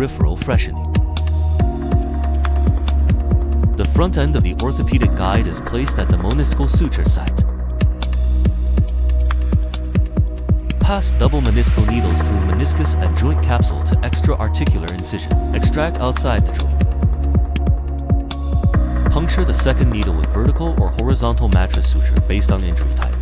peripheral freshening. The front end of the orthopedic guide is placed at the meniscal suture site. Pass double meniscal needles through meniscus and joint capsule to extra-articular incision. Extract outside the joint. Puncture the second needle with vertical or horizontal mattress suture based on injury type.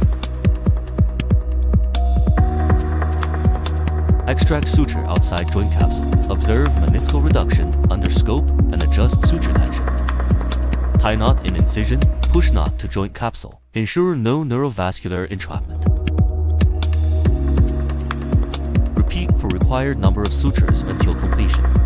Extract suture outside joint capsule. Observe meniscal reduction under scope and adjust suture tension. Tie knot in incision, push knot to joint capsule. Ensure no neurovascular entrapment. Repeat for required number of sutures until completion.